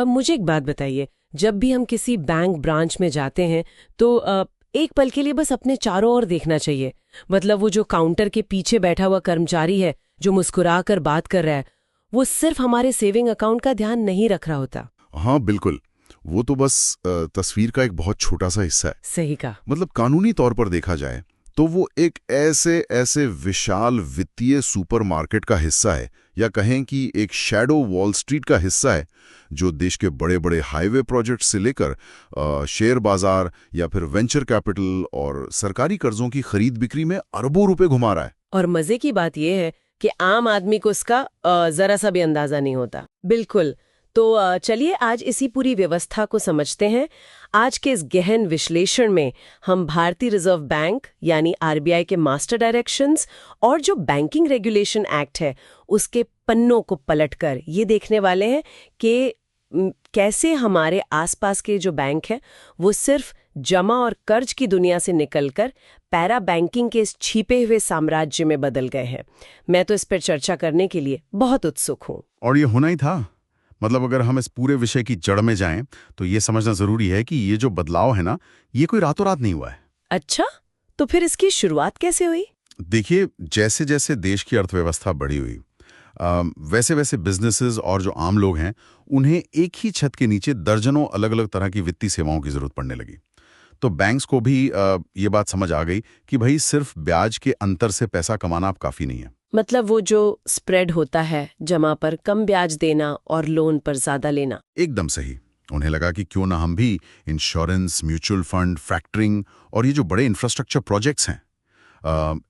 अब मुझे एक बात बताइए, जब भी हम किसी बैंक ब्रांच में जाते हैं तो एक पल के लिए बस अपने चारों ओर देखना चाहिए। मतलब वो जो काउंटर के पीछे बैठा हुआ कर्मचारी है जो मुस्कुरा कर बात कर रहा है, वो सिर्फ हमारे सेविंग अकाउंट का ध्यान नहीं रख रहा होता। हाँ बिल्कुल, वो तो बस तस्वीर का एक बहुत छोटा सा हिस्सा है। सही कहा। मतलब कानूनी तौर पर देखा जाए तो वो एक ऐसे ऐसे विशाल वित्तीय सुपरमार्केट का हिस्सा है, या कहें कि एक शैडो वॉल स्ट्रीट का हिस्सा है, जो देश के बड़े बड़े हाईवे प्रोजेक्ट से लेकर शेयर बाजार या फिर वेंचर कैपिटल और सरकारी कर्जों की खरीद बिक्री में अरबों रुपए घुमा रहा है। और मजे की बात यह है कि आम आदमी को इसका जरा सा भी अंदाजा नहीं होता। बिल्कुल। तो चलिए आज इसी पूरी व्यवस्था को समझते हैं। आज के इस गहन विश्लेषण में हम भारतीय रिजर्व बैंक यानी आरबीआई के मास्टर डायरेक्शंस और जो बैंकिंग रेगुलेशन एक्ट है उसके पन्नों को पलटकर ये देखने वाले हैं कि कैसे हमारे आसपास के जो बैंक हैं वो सिर्फ जमा और कर्ज की दुनिया से निकलकर पैरा बैंकिंग के इस छिपे हुए साम्राज्य में बदल गए हैं। मैं तो इस पर चर्चा करने के लिए बहुत उत्सुक हूँ। और ये होना ही था। मतलब अगर हम इस पूरे विषय की जड़ में जाएं तो ये समझना जरूरी है कि ये जो बदलाव है ना, ये कोई रातों रात नहीं हुआ है। अच्छा, तो फिर इसकी शुरुआत कैसे हुई? देखिए, जैसे जैसे देश की अर्थव्यवस्था बढ़ी हुई वैसे वैसे बिजनेसेस और जो आम लोग हैं उन्हें एक ही छत के नीचे दर्जनों अलग अलग तरह की वित्तीय सेवाओं की जरूरत पड़ने लगी। तो बैंक्स को भी ये बात समझ आ गई कि भाई सिर्फ ब्याज के अंतर से पैसा कमाना अब काफी नहीं है। मतलब वो जो स्प्रेड होता है, जमा पर कम ब्याज देना और लोन पर ज्यादा लेना। एकदम सही। उन्हें लगा कि क्यों ना हम भी इंश्योरेंस, म्यूचुअल फंड, फैक्टरिंग और ये जो बड़े इंफ्रास्ट्रक्चर प्रोजेक्ट्स हैं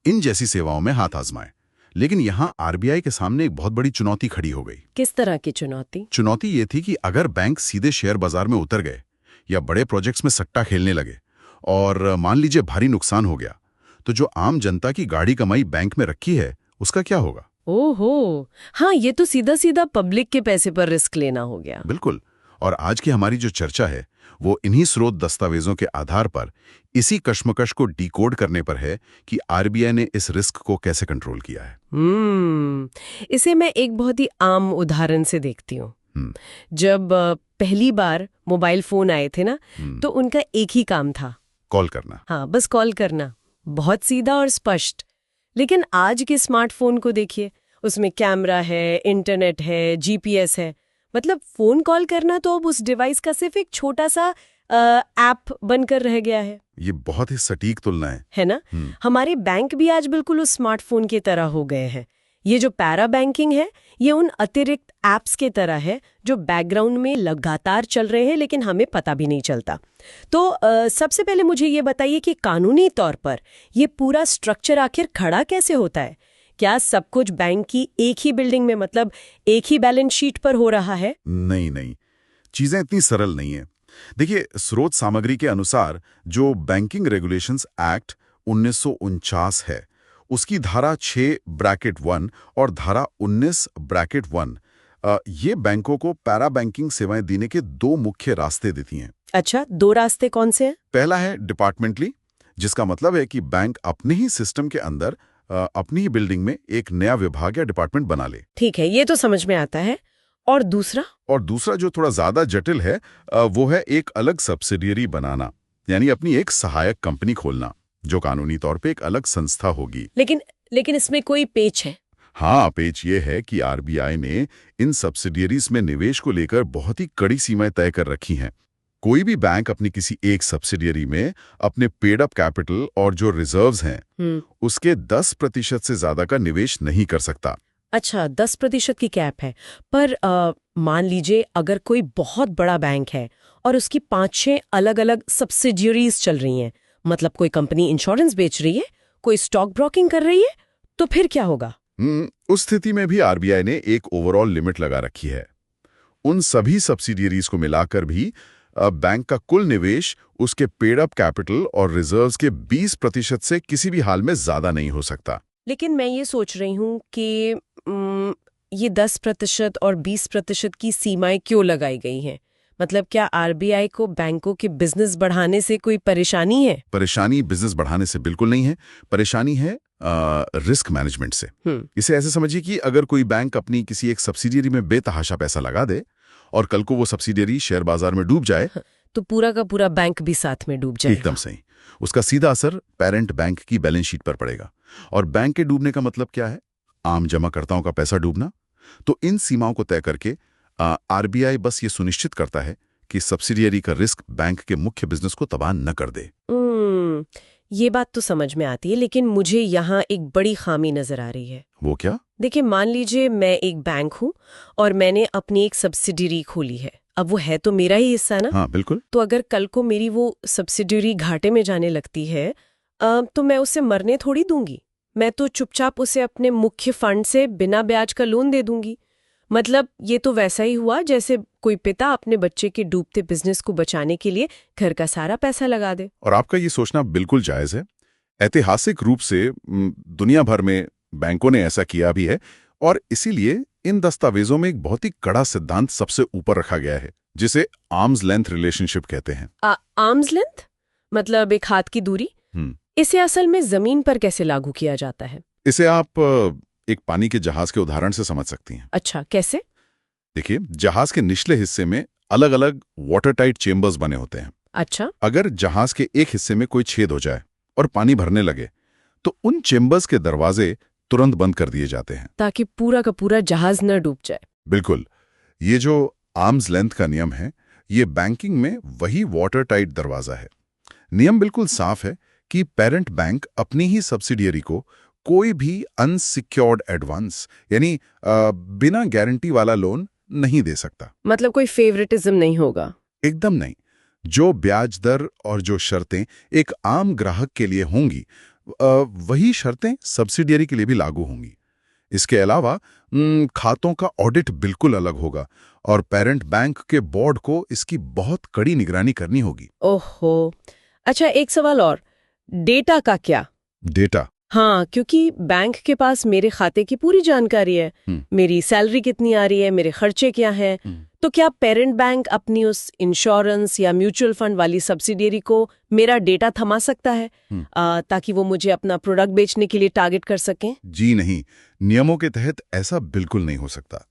इन जैसी सेवाओं में हाथ आजमाएं। लेकिन यहाँ आरबीआई के सामने एक बहुत बड़ी चुनौती खड़ी हो गई। किस तरह की चुनौती? चुनौती ये थी कि अगर बैंक सीधे शेयर बाजार में उतर गए या बड़े प्रोजेक्ट्स में सट्टा खेलने लगे और मान लीजिए भारी नुकसान हो गया, तो जो आम जनता की गाढ़ी कमाई बैंक में रखी है उसका क्या होगा? ओहो, हाँ, ये तो सीधा सीधा पब्लिक के पैसे पर रिस्क लेना हो गया। बिल्कुल। और आज की हमारी जो चर्चा है वो इन्हीं स्रोत दस्तावेजों के आधार पर, इसी कश्मकश को डिकोड करने पर है कि आरबीआई ने इस रिस्क को कैसे कंट्रोल किया है। इसे मैं एक बहुत ही आम उदाहरण से देखती हूँ। जब पहली बार मोबाइल फोन आए थे ना, तो उनका एक ही काम था, कॉल करना। हाँ, बस कॉल करना, बहुत सीधा और स्पष्ट। लेकिन आज के स्मार्टफोन को देखिए, उसमें कैमरा है, इंटरनेट है, जीपीएस है। मतलब फोन कॉल करना तो अब उस डिवाइस का सिर्फ एक छोटा सा ऐप बनकर रह गया है। ये बहुत ही सटीक तुलना है ना? हमारे बैंक भी आज बिल्कुल उस स्मार्टफोन की तरह हो गए हैं। ये जो पैरा बैंकिंग है, ये उन अतिरिक्त ऐप्स के तरह है जो बैकग्राउंड में लगातार चल रहे हैं लेकिन हमें पता भी नहीं चलता। तो सबसे पहले मुझे ये बताइए कि कानूनी तौर पर ये पूरा स्ट्रक्चर आखिर खड़ा कैसे होता है? क्या सब कुछ बैंक की एक ही बिल्डिंग में, मतलब एक ही बैलेंस शीट पर हो रहा है? नहीं, चीजें इतनी सरल नहीं है। देखिए, स्रोत सामग्री के अनुसार जो बैंकिंग रेगुलेशंस एक्ट 1949 है, उसकी धारा 6(1) और धारा 19(1) ये बैंकों को पैरा बैंकिंग सेवाएं देने के दो मुख्य रास्ते देती हैं। अच्छा, दो रास्ते कौन से हैं? पहला है डिपार्टमेंटली, जिसका मतलब है कि बैंक अपने ही सिस्टम के अंदर अपनी ही बिल्डिंग में एक नया विभाग या डिपार्टमेंट बना ले। ठीक है, ये तो समझ में आता है। और दूसरा? और दूसरा जो थोड़ा ज्यादा जटिल है वो है एक अलग सब्सिडियरी बनाना, यानी अपनी एक सहायक कंपनी खोलना जो कानूनी तौर पे एक अलग संस्था होगी। लेकिन इसमें कोई पेच है? हाँ, पेच ये है कि आरबीआई ने इन सब्सिडियरीज में निवेश को लेकर बहुत ही कड़ी सीमाएं तय कर रखी हैं। कोई भी बैंक अपनी किसी एक सब्सिडियरी में अपने पेड अप कैपिटल और जो रिजर्व्स हैं उसके 10% से ज्यादा का निवेश नहीं कर सकता। अच्छा, 10% की कैप है। पर मान लीजिए अगर कोई बहुत बड़ा बैंक है और उसकी 5-6 अलग अलग सब्सिडियरीज चल रही हैं, मतलब कोई कंपनी इंश्योरेंस बेच रही है, कोई स्टॉक ब्रोकिंग कर रही है, तो फिर क्या होगा? उस स्थिति में भी आरबीआई ने एक ओवरऑल लिमिट लगा रखी है। उन सभी सब्सिडियरीज को मिलाकर भी बैंक का कुल निवेश उसके पेड अप कैपिटल और रिजर्व्स के 20% से किसी भी हाल में ज्यादा नहीं हो सकता। लेकिन मैं ये सोच रही हूँ कि ये 10% और 20% की सीमाएं क्यों लगाई गई हैं? मतलब क्या आरबीआई को बैंकों के बिजनेस बढ़ाने से कोई परेशानी है? परेशानी बिजनेस बढ़ाने से बिल्कुल नहीं है। परेशानी है रिस्क मैनेजमेंट से। इसे ऐसे समझिए कि अगर कोई बैंक अपनी किसी एक सब्सिडियरी में बेतहाशा पैसा लगा दे और कल को वो सब्सिडियरी शेयर बाजार में डूब जाए तो पूरा का पूरा बैंक भी साथ में डूब जाएगा। एकदम सही। उसका सीधा असर पेरेंट बैंक की बैलेंस शीट पर पड़ेगा। और बैंक के डूबने का मतलब क्या है? आम जमाकर्ताओं का पैसा डूबना। तो इन सीमाओं को तय करके आरबीआई बस ये सुनिश्चित करता है कि सब्सिडियरी का रिस्क बैंक के मुख्य बिजनेस को तबाह न कर दे। ये बात तो समझ में आती है, लेकिन मुझे यहाँ एक बड़ी खामी नजर आ रही है। वो क्या? देखिए, मान लीजिए मैं एक बैंक हूँ और मैंने अपनी एक सब्सिडियरी खोली है। अब वो है तो मेरा ही हिस्सा ना? हाँ बिल्कुल। तो अगर कल को मेरी वो सब्सिडियरी घाटे में जाने लगती है तो मैं उसे मरने थोड़ी दूंगी। मैं तो चुपचाप उसे अपने मुख्य फंड से बिना ब्याज का लोन दे दूंगी। मतलब ये तो वैसा ही हुआ जैसे कोई पिता अपने बच्चे के डूबते बिजनेस को बचाने के लिए घर का सारा पैसा लगा दे। और आपका ये सोचना बिल्कुल जायज है। ऐतिहासिक रूप से दुनिया भर में बैंकों ने ऐसा किया भी है, और इसीलिए इन दस्तावेजों में एक बहुत ही कड़ा सिद्धांत सबसे ऊपर रखा गया है, जिसे आर्म्स लेंथ रिलेशनशिप कहते हैं। आर्म्स लेंथ मतलब एक हाथ की दूरी? इसे असल में जमीन पर कैसे लागू किया जाता है? इसे आप एक पानी के जहाज के उदाहरण से समझ सकती हैं। अच्छा, कैसे? देखिए, जहाज के निचले हिस्से में अलग अलग वाटर टाइट चेम्बर्स बने होते हैं। अच्छा। अगर जहाज के एक हिस्से में कोई छेद हो जाए और पानी भरने लगे तो उन चेम्बर्स के दरवाजे तुरंत बंद कर दिए जाते हैं, ताकि पूरा का पूरा जहाज न डूब जाए। बिल्कुल। ये जो आर्म्स लेंथ का नियम है, ये बैंकिंग में वही वाटर टाइट दरवाजा है। नियम बिल्कुल साफ है कि पेरेंट बैंक अपनी ही सब्सिडियरी को कोई भी अनसिक्योर्ड एडवांस यानी बिना गारंटी वाला लोन नहीं दे सकता। मतलब कोई फेवरेटिज्म नहीं होगा? एकदम नहीं। जो ब्याज दर और जो शर्तें एक आम ग्राहक के लिए होंगी, वही शर्तें सब्सिडियरी के लिए भी लागू होंगी। इसके अलावा खातों का ऑडिट बिल्कुल अलग होगा और पेरेंट बैंक के बोर्ड को इसकी बहुत कड़ी निगरानी करनी होगी। ओहो। अच्छा, एक सवाल और, डेटा का क्या? डेटा? हाँ, क्योंकि बैंक के पास मेरे खाते की पूरी जानकारी है। मेरी सैलरी कितनी आ रही है, मेरे खर्चे क्या हैं। तो क्या पेरेंट बैंक अपनी उस इंश्योरेंस या म्यूचुअल फंड वाली सब्सिडियरी को मेरा डेटा थमा सकता है ताकि वो मुझे अपना प्रोडक्ट बेचने के लिए टारगेट कर सकें? जी नहीं, नियमों के तहत ऐसा बिल्कुल नहीं हो सकता।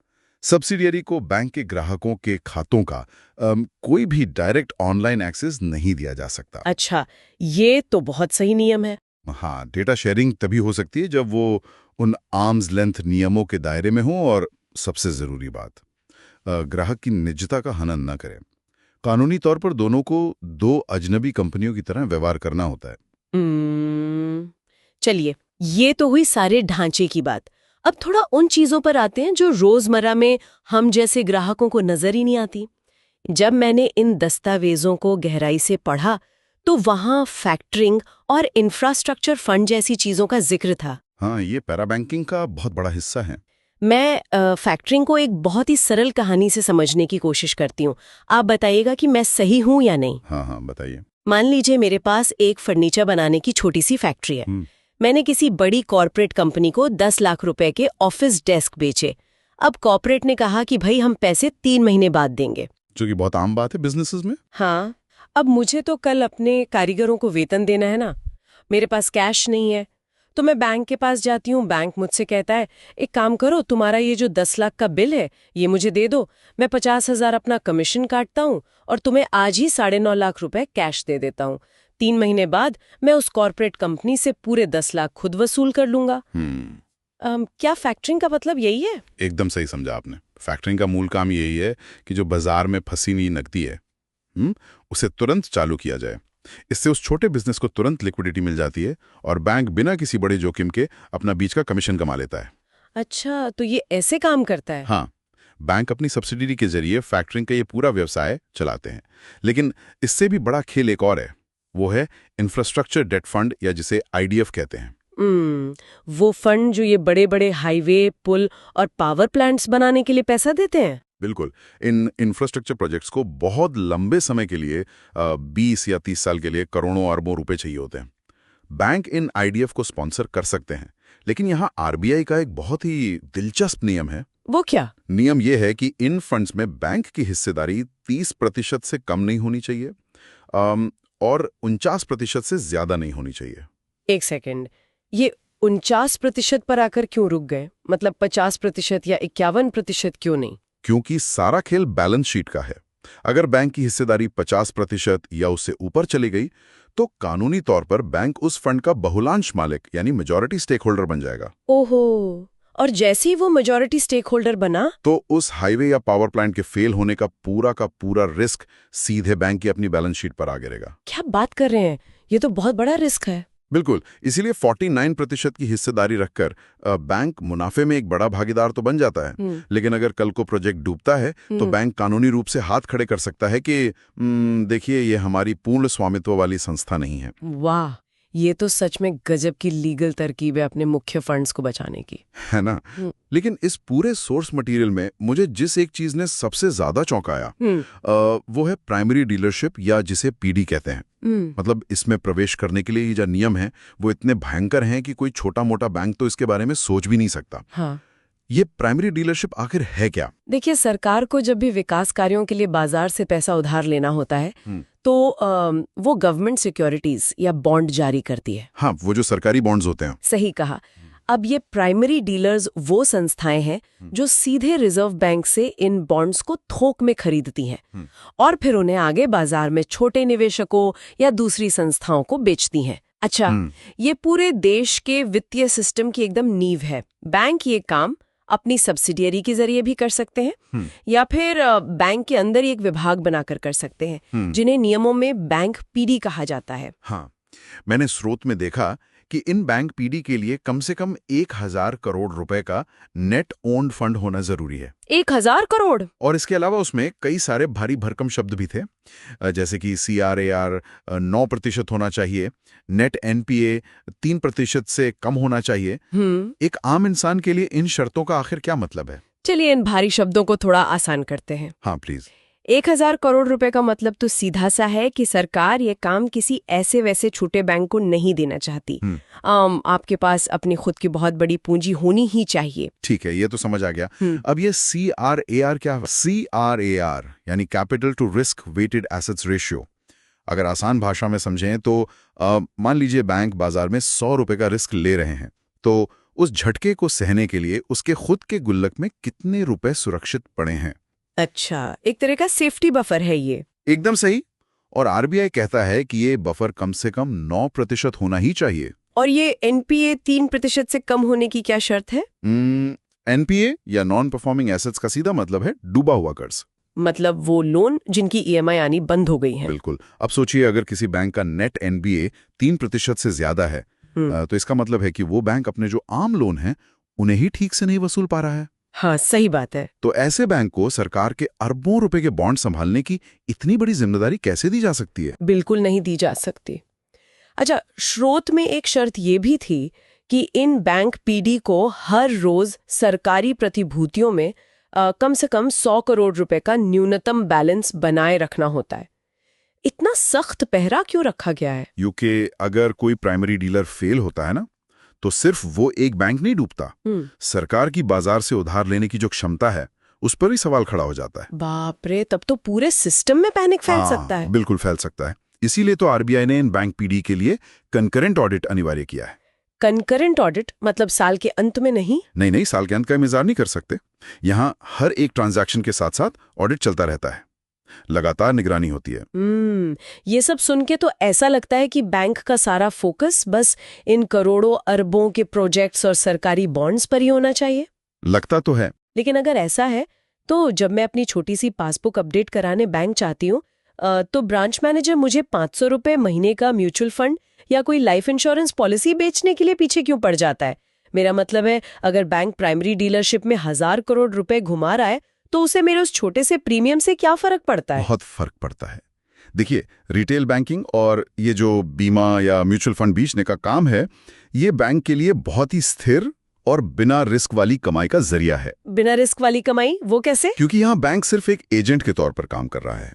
सब्सिडियरी को बैंक के ग्राहकों के खातों का कोई भी डायरेक्ट ऑनलाइन एक्सेस नहीं दिया जा सकता। अच्छा, ये तो बहुत सही नियम है। हाँ, डेटा शेयरिंग तभी हो सकती है जब वो उन आर्म्स लेंथ नियमों के दायरे में हो, और सबसे जरूरी बात, ग्राहक की निजता का हनन न करें। कानूनी तौर पर दोनों को दो अजनबी कंपनियों की तरह व्यवहार करना होता है। चलिए, ये तो हुई सारे ढांचे की बात। अब थोड़ा उन चीजों पर आते हैं जो रोजमर्रा में हम जैसे ग्राहकों को नजर ही नहीं आती। जब मैंने इन दस्तावेजों को गहराई से पढ़ा तो वहां फैक्टरिंग और इंफ्रास्ट्रक्चर फंड जैसी चीजों का जिक्र था। हाँ, ये पैराबैंकिंग का बहुत बड़ा हिस्सा है। मैं फैक्टरिंग को एक बहुत ही सरल कहानी से समझने की कोशिश करती हूँ। आप बताइएगा कि मैं सही हूँ या नहीं। हाँ, बताइए। मान लीजिए मेरे पास एक फर्नीचर बनाने की छोटी सी फैक्ट्री है। मैंने किसी बड़ी कॉर्पोरेट कंपनी को 10 लाख रुपए के ऑफिस डेस्क बेचे। अब कॉर्पोरेट ने कहा कि भाई हम पैसे 3 महीने बाद देंगे, जो कि बहुत आम बात है बिजनेसेस में। हाँ, अब मुझे तो कल अपने कारीगरों को वेतन देना है ना, मेरे पास कैश नहीं है। तो मैं बैंक के पास जाती हूँ, बैंक मुझसे कहता है एक काम करो, तुम्हारा ये जो 10 लाख का बिल है ये मुझे दे दो, मैं 50,000 अपना कमीशन काटता हूँ और तुम्हें आज ही 9.5 लाख रुपए कैश दे देता हूँ। 3 महीने बाद मैं उस कॉर्पोरेट कंपनी से पूरे 10 लाख खुद वसूल कर लूंगा। क्या फैक्टरिंग का मतलब यही है? एकदम सही समझा आपने। फैक्टरिंग का मूल काम यही है कि जो बाजार में फंसी हुई नकदी है उसे तुरंत चालू किया जाए। इससे उस छोटे बिजनेस को तुरंत लिक्विडिटी मिल जाती है और बैंक बिना किसी बड़े जोखिम के अपना बीच का कमीशन कमा लेता है। अच्छा, तो ये ऐसे काम करता है? हाँ, बैंक अपनी सब्सिडी के जरिए फैक्टरिंग का ये पूरा व्यवसाय चलाते हैं। लेकिन इससे भी बड़ा खेल एक और है, वो है इंफ्रास्ट्रक्चर डेट फंड, या जिसे IDF कहते हैं। वो फंड जो ये बड़े बड़े हाईवे, पुल और पावर प्लांट्स बनाने के लिए पैसा देते हैं? बिल्कुल। इन इंफ्रास्ट्रक्चर प्रोजेक्ट्स को बहुत लंबे समय के लिए 20 या 30 साल के लिए करोड़ों अरबों रुपए चाहिए होते हैं। बैंक इन IDF को स्पॉन्सर कर सकते हैं, लेकिन यहाँ RBI का एक बहुत ही दिलचस्प नियम है। वो क्या? नियम यह है कि इन फंड्स में बैंक की हिस्सेदारी 30% से कम नहीं होनी चाहिए और 49% से ज्यादा नहीं होनी चाहिए। एक सेकेंड, ये 49% पर आकर क्यों रुक गए? मतलब 50% या 51% क्यों नहीं? क्योंकि सारा खेल बैलेंस शीट का है। अगर बैंक की हिस्सेदारी 50% या उससे ऊपर चली गई तो कानूनी तौर पर बैंक उस फंड का बहुलांश मालिक यानी मेजॉरिटी स्टेक होल्डर बन जाएगा। ओहो, और जैसे ही वो मेजॉरिटी स्टेक होल्डर बना तो उस हाईवे या पावर प्लांट के फेल होने का पूरा रिस्क सीधे बैंक की अपनी बैलेंस शीट पर आ गिरेगा। क्या बात कर रहे हैं, ये तो बहुत बड़ा रिस्क है। बिल्कुल, इसीलिए 49% की हिस्सेदारी रखकर बैंक मुनाफे में एक बड़ा भागीदार तो बन जाता है, लेकिन अगर कल को प्रोजेक्ट डूबता है तो बैंक कानूनी रूप से हाथ खड़े कर सकता है कि देखिए ये हमारी पूर्ण स्वामित्व वाली संस्था नहीं है। वाह, ये तो सच में गजब की लीगल तरकीब है अपने मुख्य फंड्स को बचाने की, है ना। लेकिन इस पूरे सोर्स मटेरियल में मुझे जिस एक चीज ने सबसे ज्यादा चौंकाया वो है प्राइमरी डीलरशिप या जिसे पीडी कहते हैं। मतलब इसमें प्रवेश करने के लिए ये जो नियम है वो इतने भयंकर हैं कि कोई छोटा मोटा बैंक तो इसके बारे में सोच भी नहीं सकता। हाँ। ये प्राइमरी डीलरशिप आखिर है क्या? देखिए, सरकार को जब भी विकास कार्यों के लिए बाजार से पैसा उधार लेना होता है तो वो गवर्नमेंट सिक्योरिटीज या बॉन्ड जारी करती है। हाँ, वो जो सरकारी बॉन्ड्स होते हैं। सही कहा। अब ये प्राइमरी डीलर्स वो संस्थाएं हैं जो सीधे रिजर्व बैंक से इन बॉन्ड्स को थोक में खरीदती हैं और फिर उन्हें आगे बाजार में छोटे निवेशकों या दूसरी संस्थाओं को बेचती हैं। अच्छा, ये पूरे देश के वित्तीय सिस्टम की एकदम नींव है। बैंक ये काम अपनी सब्सिडियरी के जरिए भी कर सकते हैं या फिर बैंक के अंदर ही एक विभाग बनाकर कर सकते हैं जिन्हें नियमों में बैंक पीडी कहा जाता है। हाँ, मैंने स्रोत में देखा कि इन बैंक पीडी के लिए कम से कम 1000 करोड़ रुपए का नेट ओन्ड फंड होना जरूरी है। 1000 करोड़? और इसके अलावा उसमें कई सारे भारी भरकम शब्द भी थे, जैसे कि CRAR 9% होना चाहिए, नेट NPA 3% से कम होना चाहिए। एक आम इंसान के लिए इन शर्तों का आखिर क्या मतलब है? चलिए इन भारी शब्दों को थोड़ा आसान करते हैं। हाँ प्लीज। 1000 करोड़ रुपए का मतलब तो सीधा सा है कि सरकार ये काम किसी ऐसे वैसे छोटे बैंक को नहीं देना चाहती। आपके पास अपनी खुद की बहुत बड़ी पूंजी होनी ही चाहिए। ठीक है, ये तो समझ आ गया। अब ये CRAR क्या है? CRAR यानी capital to risk weighted assets ratio. अगर आसान भाषा में समझें तो मान लीजिए बैंक बाजार में 100 रुपए का रिस्क ले रहे हैं, तो उस झटके को सहने के लिए उसके खुद के गुल्लक में कितने रुपए सुरक्षित पड़े हैं। अच्छा, एक तरह का सेफ्टी बफर है ये। एकदम सही। और RBI कहता है कि ये बफर कम से कम 9% होना ही चाहिए। और ये NPA 3% से कम होने की क्या शर्त है? NPA या नॉन परफॉर्मिंग एसेट्स का सीधा मतलब है डूबा हुआ कर्ज। मतलब वो लोन जिनकी EMI आनी बंद हो गई है। बिल्कुल। अब सोचिए, अगर किसी बैंक का नेट NBA 3% से ज्यादा है तो इसका मतलब है कि वो बैंक अपने जो आम लोन हैं उन्हें ही ठीक से नहीं वसूल पा रहा है। हाँ, सही बात है। तो ऐसे बैंक को सरकार के अरबों रुपए के बॉन्ड संभालने की इतनी बड़ी जिम्मेदारी कैसे दी जा सकती है? बिल्कुल नहीं दी जा सकती। अच्छा, स्रोत में एक शर्त ये भी थी कि इन बैंक पीडी को हर रोज सरकारी प्रतिभूतियों में कम से कम 100 करोड़ रुपए का न्यूनतम बैलेंस बनाए रखना होता है। इतना सख्त पहरा क्यों रखा गया है? क्योंकि अगर कोई प्राइमरी डीलर फेल होता है ना, तो सिर्फ वो एक बैंक नहीं डूबता, सरकार की बाजार से उधार लेने की जो क्षमता है उस पर ही सवाल खड़ा हो जाता है। बाप रे, तब तो पूरे सिस्टम में पैनिक फैल सकता है। बिल्कुल फैल सकता है। इसीलिए तो RBI ने इन बैंक पीडी के लिए कंकरेंट ऑडिट अनिवार्य किया है। कंकरेंट ऑडिट मतलब साल के अंत में नहीं? नहीं, साल के अंत का इंतजार नहीं कर सकते। यहाँ हर एक ट्रांजैक्शन के साथ साथ ऑडिट चलता रहता है, लगातार निगरानी होती है। ये सब सुन के तो ऐसा लगता है कि बैंक का सारा फोकस बस इन करोड़ों अरबों के प्रोजेक्ट्स और सरकारी बॉन्ड्स पर ही होना चाहिए। लगता तो है। लेकिन अगर ऐसा है तो जब मैं अपनी छोटी सी पासबुक अपडेट कराने बैंक चाहती हूँ तो ब्रांच मैनेजर मुझे 500 रुपए महीने का म्यूचुअल फंड या कोई लाइफ इंश्योरेंस पॉलिसी बेचने के लिए पीछे क्यों पड़ जाता है? मेरा मतलब है, अगर बैंक प्राइमरी डीलरशिप में 1000 करोड़ रुपए घुमा रहा है तो उसे मेरे उस छोटे से प्रीमियम से क्या फर्क पड़ता है? बहुत फर्क पड़ता है। देखिए, रिटेल बैंकिंग और ये जो बीमा या म्यूचुअल फंड बेचने का काम है, ये बैंक के लिए बहुत ही स्थिर और बिना रिस्क वाली कमाई का जरिया है। बिना रिस्क वाली कमाई? वो कैसे? क्योंकि यहाँ बैंक सिर्फ एक एजेंट के तौर पर काम कर रहा है।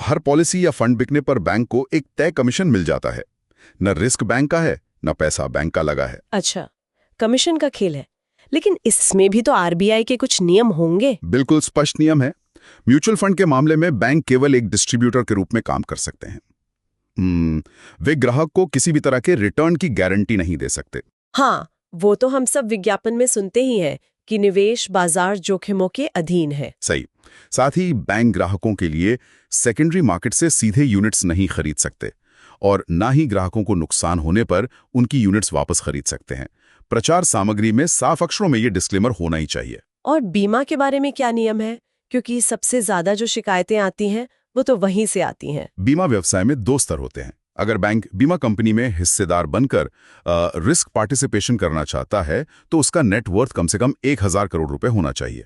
हर पॉलिसी या फंड बिकने पर बैंक को एक तय कमीशन मिल जाता है। न रिस्क बैंक का है, न पैसा बैंक का लगा है। अच्छा, कमीशन का खेल है। लेकिन इसमें भी तो RBI के कुछ नियम होंगे। बिल्कुल स्पष्ट नियम है। म्यूचुअल फंड के मामले में बैंक केवल एक डिस्ट्रीब्यूटर के रूप में काम कर सकते हैं। वे ग्राहक को किसी भी तरह के रिटर्न की गारंटी नहीं दे सकते। हाँ, वो तो हम सब विज्ञापन में सुनते ही हैं कि निवेश बाजार जोखिमों के अधीन है। सही। साथ ही बैंक ग्राहकों के लिए सेकेंडरी मार्केट से सीधे यूनिट्स नहीं खरीद सकते और ना ही ग्राहकों को नुकसान होने पर उनकी यूनिट्स वापस खरीद सकते हैं। प्रचार सामग्री में साफ अक्षरों में ये डिस्क्लेमर होना ही चाहिए। और बीमा के बारे में क्या नियम है? क्योंकि सबसे ज्यादा जो शिकायतें आती हैं वो तो वहीं से आती हैं। बीमा व्यवसाय में 2 स्तर होते हैं। अगर बैंक बीमा कंपनी में हिस्सेदार बनकर रिस्क पार्टिसिपेशन करना चाहता है तो उसका नेटवर्थ कम से कम 1000 करोड़ रुपए होना चाहिए।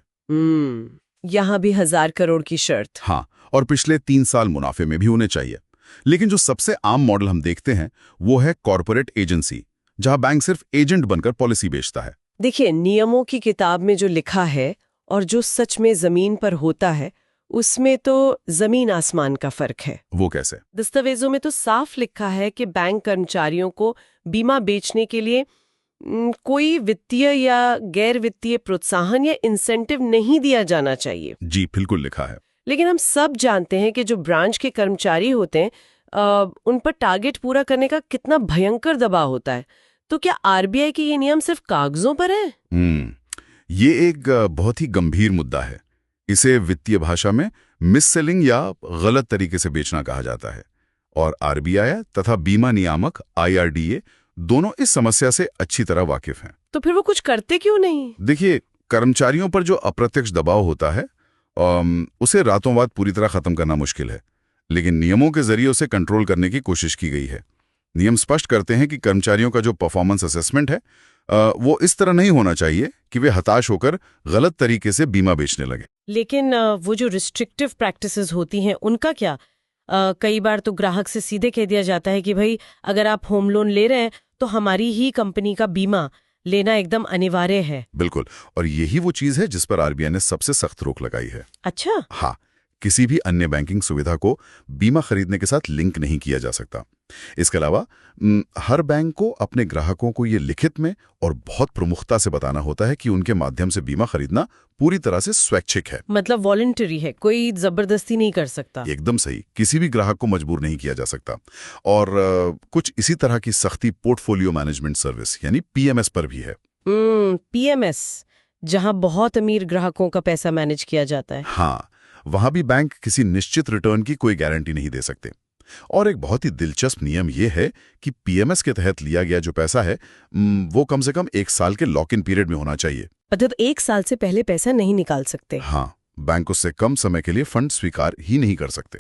यहाँ भी 1000 करोड़ की शर्त। हाँ, और पिछले 3 साल मुनाफे में भी होने चाहिए। लेकिन जो सबसे आम मॉडल हम देखते हैं वो है कॉर्पोरेट एजेंसी, जहां बैंक सिर्फ एजेंट बनकर पॉलिसी बेचता है। देखिए, नियमों की किताब में जो लिखा है और जो सच में जमीन पर होता है उसमें तो जमीन आसमान का फर्क है। वो कैसे? दस्तावेजों में तो साफ लिखा है कि बैंक कर्मचारियों को बीमा बेचने के लिए कोई वित्तीय या गैर वित्तीय प्रोत्साहन या इंसेंटिव नहीं दिया जाना चाहिए। जी, बिल्कुल लिखा है। लेकिन हम सब जानते हैं कि जो ब्रांच के कर्मचारी होते हैं उन पर टारगेट पूरा करने का कितना भयंकर दबाव होता है। तो क्या आरबीआई के ये नियम सिर्फ कागजों पर है? ये एक बहुत ही गंभीर मुद्दा है। इसे वित्तीय भाषा में मिस सेलिंग या गलत तरीके से बेचना कहा जाता है और आरबीआई तथा बीमा नियामक IRDA दोनों इस समस्या से अच्छी तरह वाकिफ हैं। तो फिर वो कुछ करते क्यों नहीं? देखिए, कर्मचारियों पर जो अप्रत्यक्ष दबाव होता है उसे रातों बाद पूरी तरह खत्म करना मुश्किल है, लेकिन नियमों के जरिए उसे कंट्रोल करने की कोशिश की गई है। नियम स्पष्ट करते हैं कि कर्मचारियों का जो परफॉर्मेंस असेसमेंट है वो इस तरह नहीं होना चाहिए कि वे हताश होकर गलत तरीके से बीमा बेचने लगे। लेकिन वो जो रिस्ट्रिक्टिव प्रैक्टिसेस होती हैं उनका क्या? कई बार तो ग्राहक से सीधे कह दिया जाता है कि भाई अगर आप होम लोन ले रहे हैं तो हमारी ही कंपनी का बीमा लेना एकदम अनिवार्य है। बिल्कुल, और यही वो चीज है जिस पर आरबीआई ने सबसे सख्त रोक लगाई है। अच्छा। हाँ, किसी भी अन्य बैंकिंग सुविधा को बीमा खरीदने के साथ लिंक नहीं किया जा सकता। इसके अलावा हर बैंक को अपने ग्राहकों को ये लिखित में और बहुत प्रमुखता से बताना होता है कि उनके माध्यम से बीमा खरीदना पूरी तरह से स्वैच्छिक है। मतलब वॉलंटरी है, कोई जबरदस्ती नहीं कर सकता। एकदम सही, किसी भी ग्राहक को मजबूर नहीं किया जा सकता। और कुछ इसी तरह की सख्ती पोर्टफोलियो मैनेजमेंट सर्विस यानी PMS पर भी है। PMS, जहां बहुत अमीर ग्राहकों का पैसा मैनेज किया जाता है। हाँ, वहां भी बैंक किसी निश्चित रिटर्न की कोई गारंटी नहीं दे सकते। और एक बहुत ही दिलचस्प नियम यह है कि PMS के तहत लिया गया जो पैसा है वो कम से कम 1 साल के लॉक इन पीरियड में होना चाहिए। मतलब 1 साल से पहले पैसा नहीं निकाल सकते। हाँ, बैंक उससे कम समय के लिए फंड स्वीकार ही नहीं कर सकते।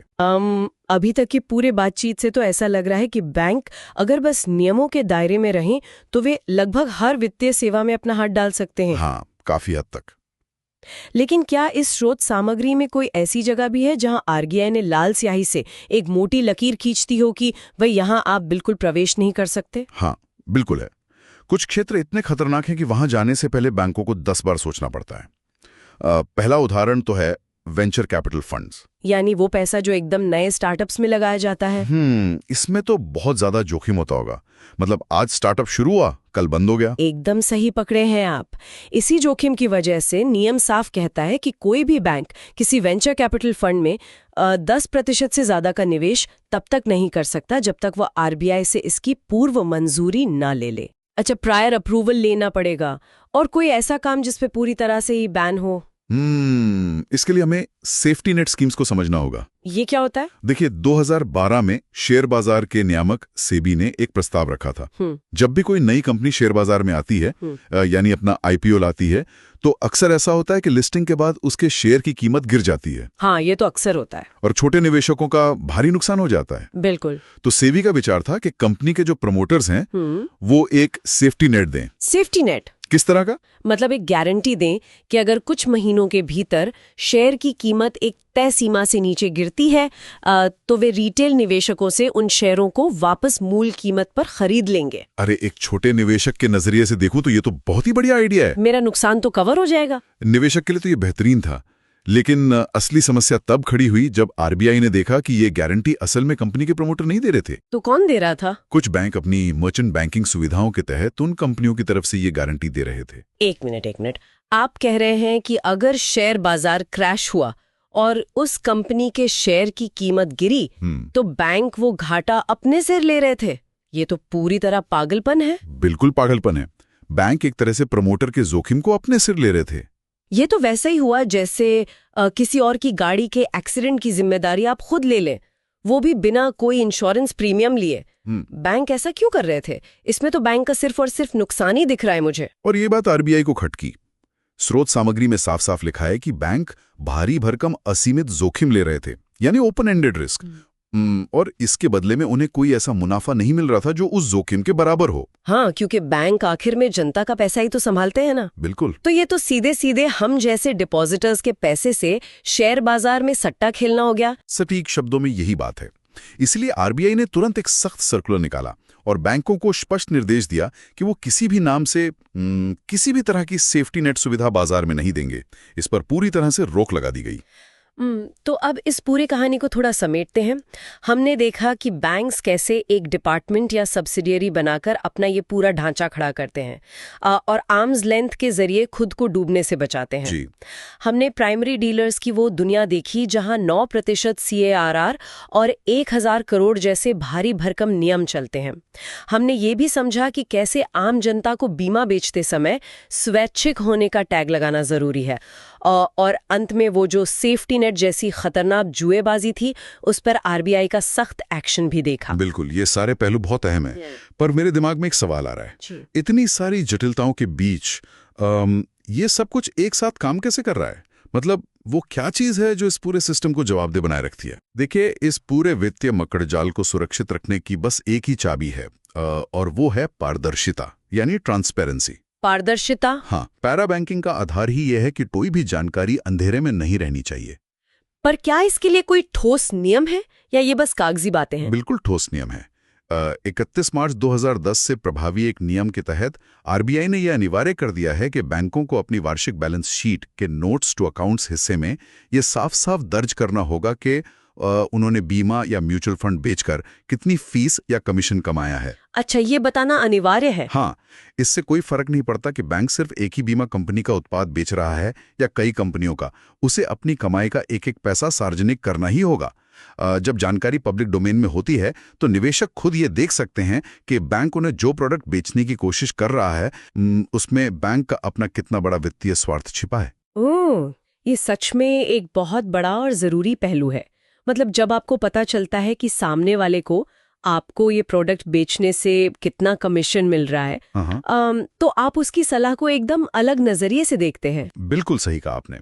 अभी तक की पूरे बातचीत से तो ऐसा लग रहा है कि बैंक अगर बस नियमों के दायरे में रहें तो वे लगभग हर वित्तीय सेवा में अपना हाथ डाल सकते हैं। हाँ, काफी हद तक। लेकिन क्या इस स्रोत सामग्री में कोई ऐसी जगह भी है जहां आरबीआई ने लाल स्याही से एक मोटी लकीर खींचती हो कि भाई यहां आप बिल्कुल प्रवेश नहीं कर सकते? हाँ, बिल्कुल है। कुछ क्षेत्र इतने खतरनाक हैं कि वहां जाने से पहले बैंकों को 10 बार सोचना पड़ता है। पहला उदाहरण तो है वेंचर कैपिटल फंड्स, यानी वो पैसा जो एकदम नए स्टार्टअप्स में लगाया जाता है। इसमें तो बहुत ज्यादा जोखिम होता होगा। मतलब आज स्टार्टअप शुरू हुआ, कल बंद हो गया। एकदम सही पकड़े हैं आप। इसी जोखिम की वजह से नियम साफ कहता है कि कोई भी बैंक किसी वेंचर कैपिटल फंड में 10% से ज्यादा का निवेश तब तक नहीं कर सकता जब तक वो आरबीआई से इसकी पूर्व मंजूरी ना ले ले। अच्छा, प्रायर अप्रूवल लेना पड़ेगा। और कोई ऐसा काम जिसपे पूरी तरह से ही बैन हो? इसके लिए हमें सेफ्टी नेट स्कीम्स को समझना होगा। ये क्या होता है? देखिए, 2012 में शेयर बाजार के नियामक सेबी ने एक प्रस्ताव रखा था। जब भी कोई नई कंपनी शेयर बाजार में आती है यानी अपना IPO लाती है तो अक्सर ऐसा होता है कि लिस्टिंग के बाद उसके शेयर की कीमत गिर जाती है। हाँ, ये तो अक्सर होता है। और छोटे निवेशकों का भारी नुकसान हो जाता है। बिल्कुल। तो सेबी का विचार था कि कंपनी के जो प्रमोटर्स हैं वो एक सेफ्टी नेट दें। सेफ्टी नेट किस तरह का? मतलब एक गारंटी दें कि अगर कुछ महीनों के भीतर शेयर की कीमत एक तय सीमा से नीचे गिरती है तो वे रिटेल निवेशकों से उन शेयरों को वापस मूल कीमत पर खरीद लेंगे। अरे, एक छोटे निवेशक के नजरिए से देखूं तो ये तो बहुत ही बढ़िया आइडिया है। मेरा नुकसान तो कवर हो जाएगा। निवेशक के लिए तो ये बेहतरीन था, लेकिन असली समस्या तब खड़ी हुई जब आरबीआई ने देखा कि ये गारंटी असल में कंपनी के प्रमोटर नहीं दे रहे थे। तो कौन दे रहा था? कुछ बैंक अपनी मर्चेंट बैंकिंग सुविधाओं के तहत उन कंपनियों की तरफ से ये गारंटी दे रहे थे। एक मिनट, आप कह रहे हैं कि अगर शेयर बाजार क्रैश हुआ और उस कंपनी के शेयर की कीमत गिरी तो बैंक वो घाटा अपने सिर ले रहे थे? ये तो पूरी तरह पागलपन है। बिल्कुल पागलपन है। बैंक एक तरह से प्रमोटर के जोखिम को अपने सिर ले रहे थे। ये तो वैसा ही हुआ जैसे किसी और की गाड़ी के एक्सीडेंट की जिम्मेदारी आप खुद ले लें, वो भी बिना कोई इंश्योरेंस प्रीमियम लिए। बैंक ऐसा क्यों कर रहे थे? इसमें तो बैंक का सिर्फ और सिर्फ नुकसान ही दिख रहा है मुझे। और ये बात आरबीआई को खटकी। स्रोत सामग्री में साफ साफ लिखा है कि बैंक भारी भरकम असीमित जोखिम ले रहे थे, यानी ओपन एंडेड रिस्क। और इसके बदले में उन्हें कोई ऐसा मुनाफा नहीं मिल रहा था जो उस जोखिम के बराबर हो। हाँ, क्योंकि बैंक आखिर में जनता का पैसा ही तो संभालते हैं ना। बिल्कुल। तो ये तो सीधे सीधे हम जैसे डिपॉजिटर्स के पैसे से शेयर बाजार में सट्टा खेलना हो गया। सटीक शब्दों में यही बात है। इसलिए आरबीआई ने तुरंत एक सख्त सर्कुलर निकाला और बैंकों को स्पष्ट निर्देश दिया कि वो किसी भी नाम से किसी भी तरह की सेफ्टी नेट सुविधा बाजार में नहीं देंगे। इस पर पूरी तरह से रोक लगा दी गई। तो अब इस पूरी कहानी को थोड़ा समेटते हैं। हमने देखा कि बैंक्स कैसे एक डिपार्टमेंट या सब्सिडियरी बनाकर अपना ये पूरा ढांचा खड़ा करते हैं और आर्म्स लेंथ के जरिए खुद को डूबने से बचाते हैं। जी। हमने प्राइमरी डीलर्स की वो दुनिया देखी जहां 9% CARR और 1000 करोड़ जैसे भारी भरकम नियम चलते हैं। हमने ये भी समझा कि कैसे आम जनता को बीमा बेचते समय स्वैच्छिक होने का टैग लगाना जरूरी है। और अंत में वो जो सेफ्टी नेट जैसी खतरनाक जुएबाजी थी, उस पर आरबीआई का सख्त एक्शन भी देखा। बिल्कुल, ये सारे पहलू बहुत अहम हैं। पर मेरे दिमाग में एक सवाल आ रहा है, इतनी सारी जटिलताओं के बीच ये सब कुछ एक साथ काम कैसे कर रहा है? मतलब वो क्या चीज है जो इस पूरे सिस्टम को जवाबदेह बनाए रखती है? देखिए, इस पूरे वित्तीय मकड़जाल को सुरक्षित रखने की बस एक ही चाबी है और वो है पारदर्शिता, यानी ट्रांसपेरेंसी। पारदर्शिता? हाँ, पैरा बैंकिंग का आधार ही यह है कि कोई भी जानकारी अंधेरे में नहीं रहनी चाहिए। पर क्या इसके लिए कोई ठोस नियम है या ये बस कागजी बातें हैं? बिल्कुल ठोस नियम है। 31 मार्च 2010 से प्रभावी एक नियम के तहत आरबीआई ने यह अनिवार्य कर दिया है कि बैंकों को अपनी वार्षिक बैलेंस शीट के नोट्स टू अकाउंट्स हिस्से में यह साफ साफ दर्ज करना होगा कि उन्होंने बीमा या म्यूचुअल फंड बेचकर कितनी फीस या कमीशन कमाया है। अच्छा, ये बताना अनिवार्य है? हाँ, इससे कोई फर्क नहीं पड़ता कि बैंक सिर्फ एक ही बीमा कंपनी का उत्पाद बेच रहा है या कई कंपनियों का, उसे अपनी कमाई का एक एक पैसा सार्वजनिक करना ही होगा। जब जानकारी पब्लिक डोमेन में होती है तो निवेशक खुद ये देख सकते हैं कि बैंक उन्हें जो प्रोडक्ट बेचने की कोशिश कर रहा है उसमें बैंक का अपना कितना बड़ा वित्तीय स्वार्थ छिपा है। ओह, ये सच में एक बहुत बड़ा और जरूरी पहलू है। मतलब जब आपको पता चलता है कि सामने वाले को आपको ये प्रोडक्ट बेचने से कितना कमीशन मिल रहा है, तो आप उसकी सलाह को एकदम अलग नजरिए से देखते हैं। बिल्कुल सही कहा आपने।